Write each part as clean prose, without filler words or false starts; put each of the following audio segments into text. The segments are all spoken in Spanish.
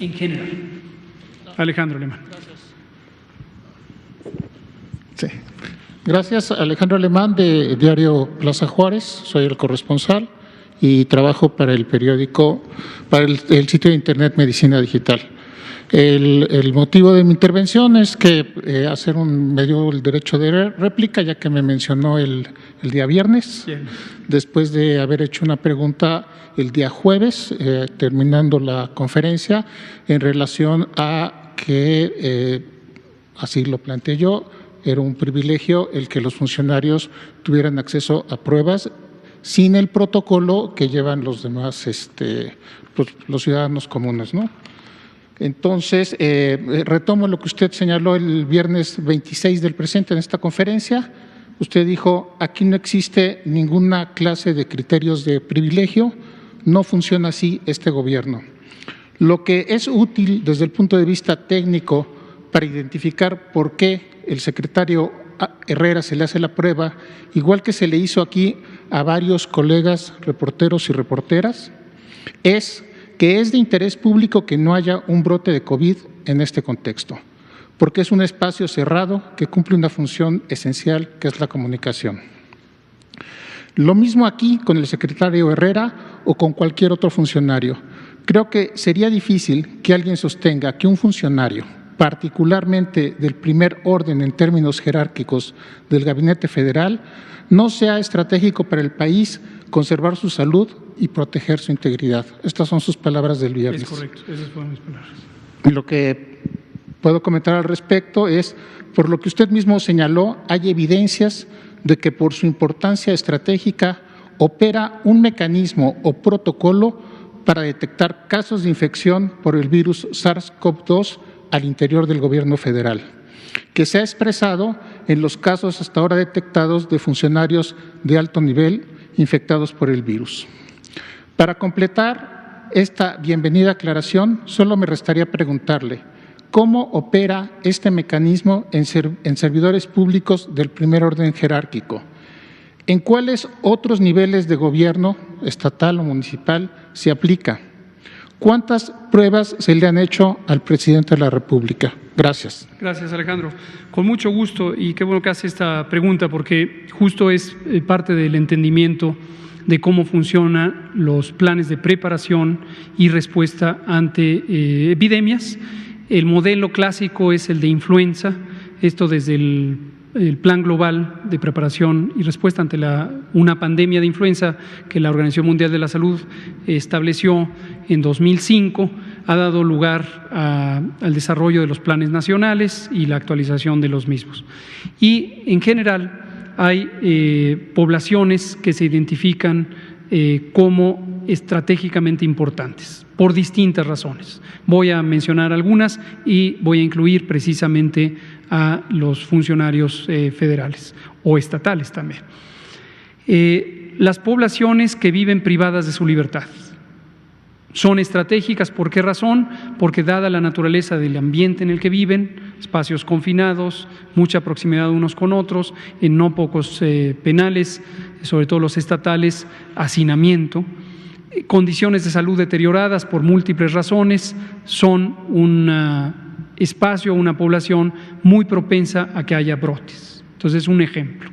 en general. Alejandro Alemán. Sí. Gracias, Alejandro Alemán, de Diario Plaza Juárez. Soy el corresponsal y trabajo para el periódico, para el sitio de internet Medicina Digital. El motivo de mi intervención es que me dio el derecho de réplica, ya que me mencionó el día viernes, después de haber hecho una pregunta el día jueves, terminando la conferencia, en relación a que, así lo planteé yo, era un privilegio el que los funcionarios tuvieran acceso a pruebas sin el protocolo que llevan los demás, los ciudadanos comunes, ¿no? Entonces, retomo lo que usted señaló el viernes 26 del presente en esta conferencia. Usted dijo, aquí no existe ninguna clase de criterios de privilegio, no funciona así este gobierno. Lo que es útil desde el punto de vista técnico para identificar por qué el secretario Herrera se le hace la prueba, igual que se le hizo aquí a varios colegas reporteros y reporteras, es que es de interés público que no haya un brote de COVID en este contexto, porque es un espacio cerrado que cumple una función esencial, que es la comunicación. Lo mismo aquí con el secretario Herrera o con cualquier otro funcionario. Creo que sería difícil que alguien sostenga que un funcionario, particularmente del primer orden en términos jerárquicos del Gabinete Federal, no sea estratégico para el país conservar su salud y proteger su integridad. Estas son sus palabras del viernes. Es correcto, esas fueron mis palabras. Lo que puedo comentar al respecto es, por lo que usted mismo señaló, hay evidencias de que por su importancia estratégica opera un mecanismo o protocolo para detectar casos de infección por el virus SARS-CoV-2 al interior del gobierno federal, que se ha expresado en los casos hasta ahora detectados de funcionarios de alto nivel infectados por el virus. Para completar esta bienvenida aclaración, solo me restaría preguntarle, ¿cómo opera este mecanismo en servidores públicos del primer orden jerárquico? ¿En cuáles otros niveles de gobierno, estatal o municipal, se aplica? ¿Cuántas pruebas se le han hecho al presidente de la República? Gracias. Gracias, Alejandro. Con mucho gusto, y qué bueno que hace esta pregunta, porque justo es parte del entendimiento de cómo funcionan los planes de preparación y respuesta ante epidemias. El modelo clásico es el de influenza, esto desde el Plan Global de Preparación y Respuesta ante una pandemia de influenza que la Organización Mundial de la Salud estableció en 2005, ha dado lugar al desarrollo de los planes nacionales y la actualización de los mismos. Y en general hay poblaciones que se identifican como estratégicamente importantes por distintas razones. Voy a mencionar algunas y voy a incluir precisamente a los funcionarios federales o estatales también. Las poblaciones que viven privadas de su libertad son estratégicas. ¿Por qué razón? Porque dada la naturaleza del ambiente en el que viven, espacios confinados, mucha proximidad unos con otros, en no pocos penales, sobre todo los estatales, hacinamiento, condiciones de salud deterioradas por múltiples razones, son un espacio, una población muy propensa a que haya brotes. Entonces, un ejemplo.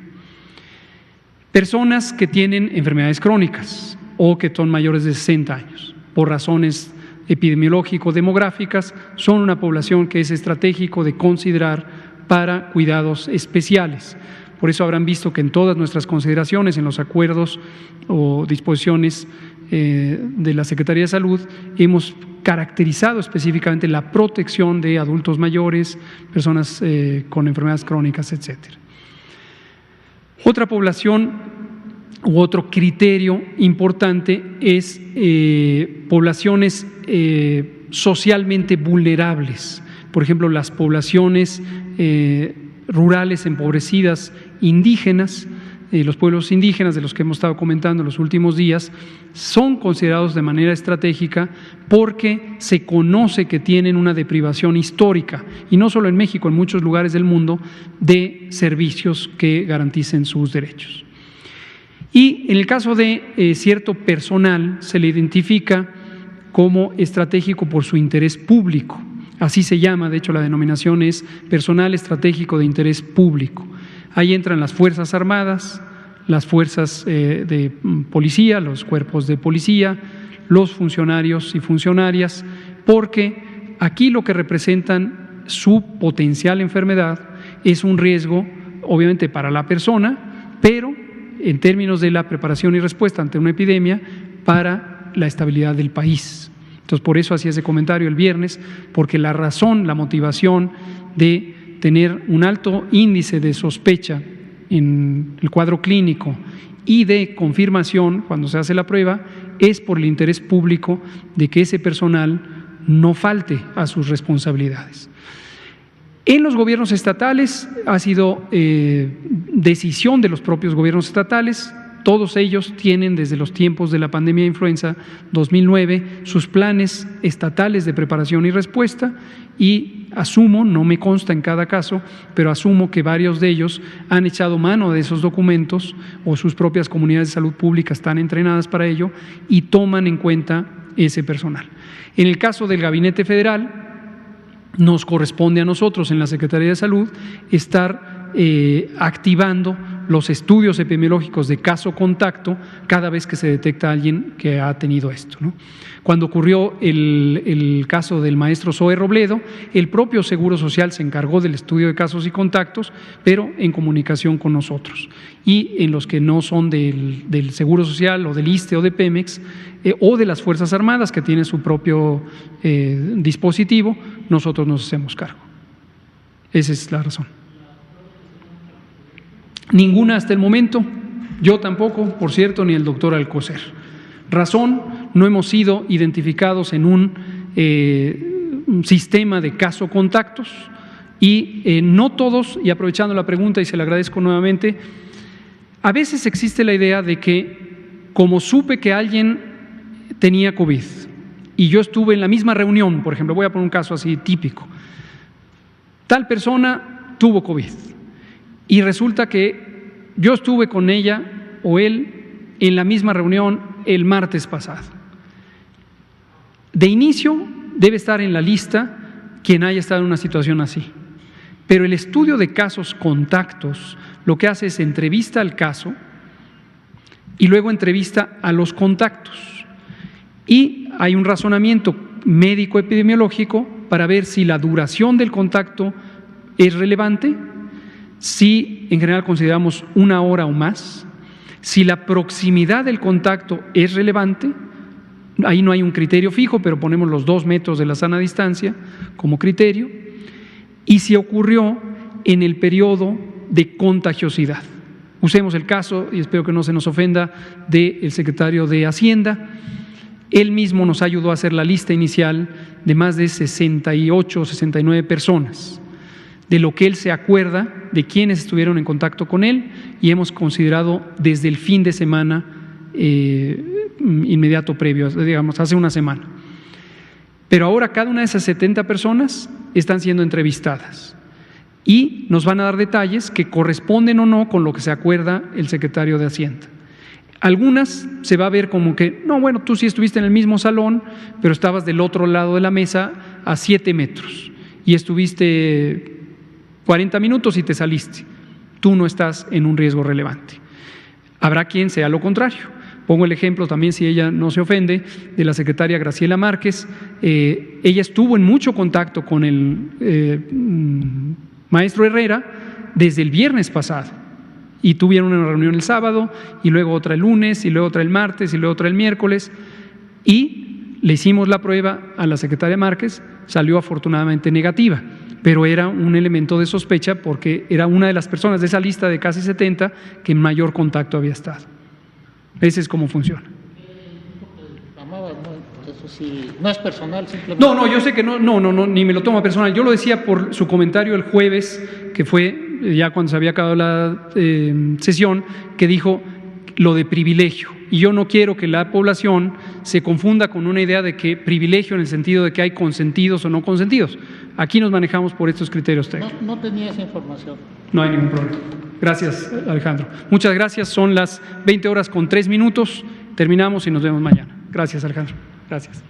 Personas que tienen enfermedades crónicas o que son mayores de 60 años, por razones epidemiológico-demográficas, son una población que es estratégico de considerar para cuidados especiales. Por eso habrán visto que en todas nuestras consideraciones, en los acuerdos o disposiciones de la Secretaría de Salud, hemos caracterizado específicamente la protección de adultos mayores, personas con enfermedades crónicas, etcétera. Otra población u otro criterio importante es poblaciones socialmente vulnerables. Por ejemplo, las poblaciones rurales empobrecidas, indígenas, los pueblos indígenas de los que hemos estado comentando en los últimos días, son considerados de manera estratégica porque se conoce que tienen una deprivación histórica, y no solo en México, en muchos lugares del mundo, de servicios que garanticen sus derechos. Y en el caso de cierto personal se le identifica como estratégico por su interés público. Así se llama, de hecho la denominación es personal estratégico de interés público. Ahí entran las Fuerzas Armadas, las fuerzas de policía, los cuerpos de policía, los funcionarios y funcionarias, porque aquí lo que representan su potencial enfermedad es un riesgo, obviamente, para la persona, pero en términos de la preparación y respuesta ante una epidemia, para la estabilidad del país. Entonces, por eso hacía ese comentario el viernes, porque la razón, la motivación de tener un alto índice de sospecha en el cuadro clínico y de confirmación cuando se hace la prueba es por el interés público de que ese personal no falte a sus responsabilidades. En los gobiernos estatales ha sido decisión de los propios gobiernos estatales. Todos ellos tienen desde los tiempos de la pandemia de influenza 2009 sus planes estatales de preparación y respuesta, y asumo, no me consta en cada caso, pero asumo que varios de ellos han echado mano de esos documentos o sus propias comunidades de salud pública están entrenadas para ello y toman en cuenta ese personal. En el caso del Gabinete Federal, nos corresponde a nosotros en la Secretaría de Salud estar activando los estudios epidemiológicos de caso-contacto cada vez que se detecta a alguien que ha tenido esto, ¿no? Cuando ocurrió el caso del maestro Zoe Robledo, el propio Seguro Social se encargó del estudio de casos y contactos, pero en comunicación con nosotros. Y en los que no son del Seguro Social o del ISSSTE o de Pemex o de las Fuerzas Armadas, que tienen su propio dispositivo, nosotros nos hacemos cargo. Esa es la razón. Ninguna hasta el momento, yo tampoco, por cierto, ni el doctor Alcocer. Razón, no hemos sido identificados en un sistema de caso-contactos y no todos, y aprovechando la pregunta y se le agradezco nuevamente, a veces existe la idea de que como supe que alguien tenía COVID y yo estuve en la misma reunión, por ejemplo, voy a poner un caso así típico, tal persona tuvo COVID y resulta que yo estuve con ella o él en la misma reunión el martes pasado. De inicio debe estar en la lista quien haya estado en una situación así, pero el estudio de casos contactos lo que hace es entrevista al caso y luego entrevista a los contactos. Y hay un razonamiento médico epidemiológico para ver si la duración del contacto es relevante, si en general consideramos 1 hora o más, si la proximidad del contacto es relevante, ahí no hay un criterio fijo, pero ponemos los 2 metros de la sana distancia como criterio, y si ocurrió en el periodo de contagiosidad. Usemos el caso, y espero que no se nos ofenda, del secretario de Hacienda. Él mismo nos ayudó a hacer la lista inicial de más de 68 o 69 personas, de lo que él se acuerda, de quienes estuvieron en contacto con él, y hemos considerado desde el fin de semana inmediato previo, digamos, hace una semana. Pero ahora cada una de esas 70 personas están siendo entrevistadas y nos van a dar detalles que corresponden o no con lo que se acuerda el secretario de Hacienda. Algunas se va a ver como que, no, bueno, tú sí estuviste en el mismo salón, pero estabas del otro lado de la mesa a 7 metros y estuviste 40 minutos y te saliste. Tú no estás en un riesgo relevante. Habrá quien sea lo contrario. Pongo el ejemplo también, si ella no se ofende, de la secretaria Graciela Márquez. Ella estuvo en mucho contacto con el maestro Herrera desde el viernes pasado y tuvieron una reunión el sábado y luego otra el lunes y luego otra el martes y luego otra el miércoles y le hicimos la prueba a la secretaria Márquez, salió afortunadamente negativa, pero era un elemento de sospecha porque era una de las personas de esa lista de casi 70 que en mayor contacto había estado. Ese es cómo funciona. Eso sí, no es personal, simplemente. No, yo sé que no, ni me lo tomo personal. Yo lo decía por su comentario el jueves, que fue ya cuando se había acabado la sesión, que dijo lo de privilegio. Y yo no quiero que la población se confunda con una idea de que privilegio en el sentido de que hay consentidos o no consentidos. Aquí nos manejamos por estos criterios técnicos. No tenía esa información. No hay ningún problema. Gracias, Alejandro. Muchas gracias. Son las 20:03. Terminamos y nos vemos mañana. Gracias, Alejandro. Gracias.